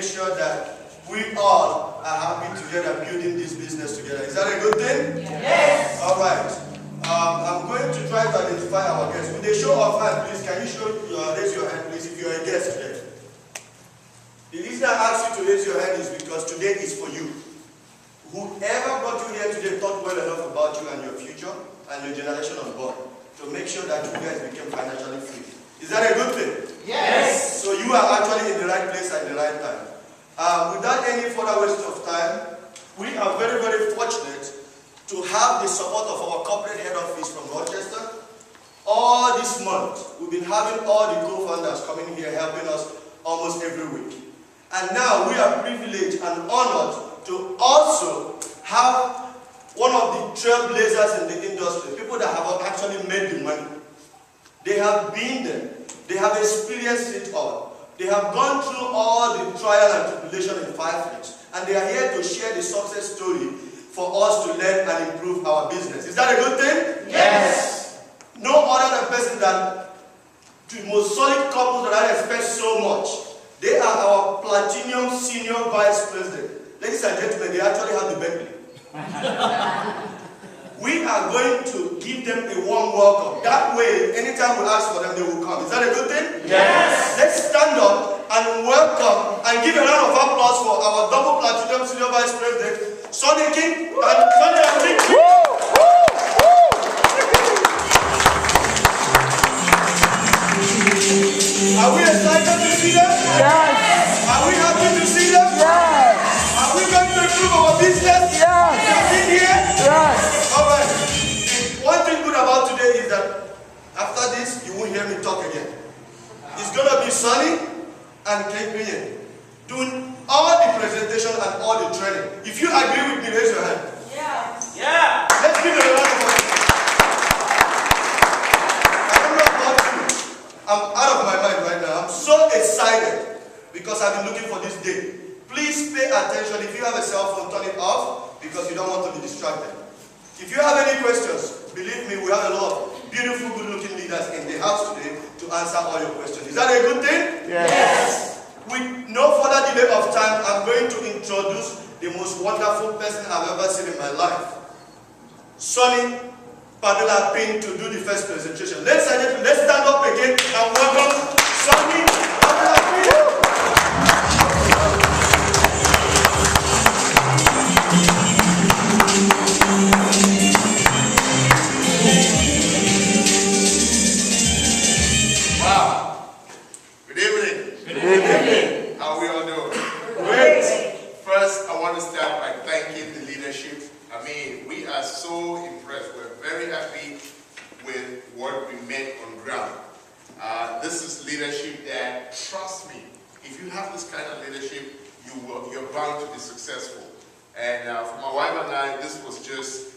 make sure that we all are happy together building this business together. Is that a good thing? Yes. All right. I'm going to try to identify our guests. With a show of hands, please, can you raise your hand, please, if you're a guest today? The reason I ask you to raise your hand is because today is for you. Whoever brought you here today thought well enough about you and your future and your generation unborn to make sure that you guys became financially free. Is that a good thing? Yes. So you are actually in the right place at the right time. Without any further waste of time, we are very, very fortunate to have the support of our corporate head office from Rochester. All this month, we've been having all the co-founders coming here helping us almost every week. And now we are privileged and honored to also have one of the trailblazers in the industry, people that have actually made the money. They have been there. They have experienced it all. They have gone through all the trial and tribulation in 5 weeks. And they are here to share the success story for us to learn and improve our business. Is that a good thing? Yes. No other person than the most solid couples that I respect so much. They are our Platinum Senior Vice President. Ladies and gentlemen, they actually have the Bentley. We are going to give them a warm welcome. That way, anytime we ask for them, they will come. Is that a good thing? Yes. Let's stand up and welcome and give a round of applause for our double Platinum Senior Vice President, Sonny King and Sonny King. Are we excited to see them? Yes. Are we happy to see them? Yes. Are we going to improve our business? Yes. Are we here? Yes. All right. One thing good about today is that after this, you won't hear me talk again. It's going to be Sonny and KPN doing all the presentation and all the training. If you agree with me, raise your hand. Yeah. Yeah. Let's give it a round of applause. I don't know about you. I'm out of my mind right now. I'm so excited because I've been looking for this day. Please pay attention. If you have a cell phone, turn it off because you don't want to be distracted. If you have any questions, believe me, we have a lot of beautiful, good-looking leaders in the house today to answer all your questions. Is that a good thing? Yes. With no further delay of time, I'm going to introduce the most wonderful person I've ever seen in my life. Sonny Padula Ping to do the first presentation. Ladies and gentlemen, let's stand up again and welcome Sonny Padula Ping. Wow. Good evening. Good evening. How are we all doing? Great. First, I want to start by thanking the leadership. I mean, we are so impressed. We're very happy with what we met on ground. This is leadership that, trust me, if you have this kind of leadership, you're bound to be successful. And for my wife and I, this was just,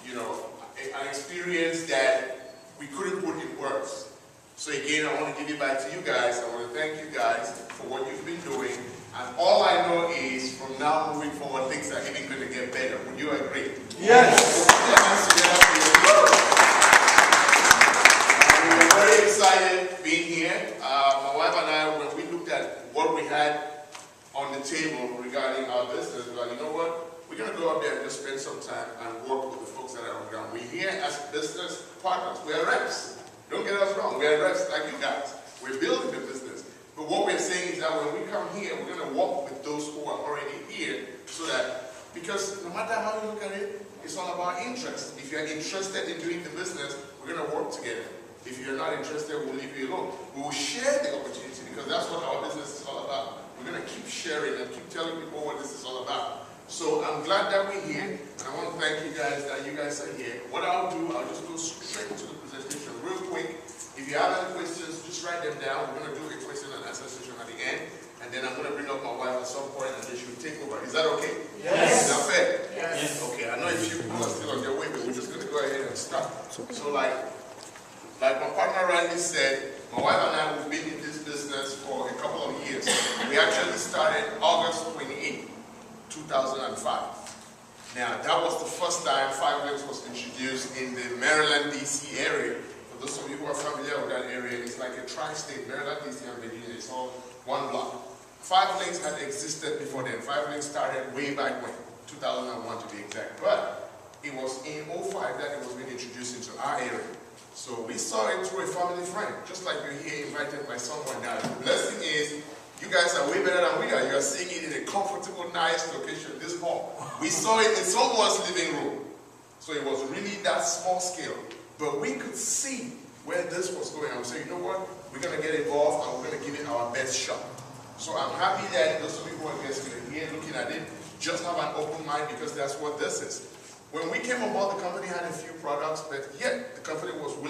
an experience that we couldn't put in words. So again, I want to give it back to you guys. I want to thank you guys for what you've been doing. And all I know is from now moving forward, things are even going to get better. Would you agree? Yes. We were very excited being here. My wife and I, when we looked at what we had on the table regarding our business, we were like, you know what? We're going to go out there and just spend some time and work with the folks that are on the ground. We're here as business partners. We are reps. Don't get us wrong. We are reps like you guys. We're building the business. But what we're saying is that when we come here, we're going to walk with those who are already here so that, because no matter how you look at it, it's all about interest. If you're interested in doing the business, we're going to work together. If you're not interested, we'll leave you alone. We will share the opportunity because that's what our business is all about. We're going to keep sharing and keep telling people what this is all about. So I'm glad that we're here, and I want to thank you guys that you guys are here. What I'll do, I'll just go straight to the presentation real quick. If you have any questions, just write them down. We're going to do a question and answer session at the end, and then I'm going to bring up my wife at some point, and then she'll take over. Is that okay? Yes. Is that fair? Yes. Okay, I know if you people are still on their way, but we're just going to go ahead and start. So like my partner Randy said, my wife and I have been in this business for a couple of years. We actually started August 28, 2005. Now, that was the first time 5LEX was introduced in the Maryland, D.C. area. For those of you who are familiar with that area, it's like a tri-state, Maryland, D.C. and Virginia. It's all one block. 5 Links had existed before then. 5 Links started way back when, 2001 to be exact. But it was in 05 that it was being introduced into our area. So we saw it through a family friend, just like you're here invited by someone. Now, the blessing is, you guys are way better than we are. You are seeing it in a comfortable, nice location, this hall. We saw it in someone's living room. So it was really that small scale. But we could see where this was going. I would say, you know what? We're going to get involved and we're going to give it our best shot. So I'm happy that those of you who are guests here looking at it, just have an open mind because that's what this is. When we came aboard, the company had a few products, but yet the company was willing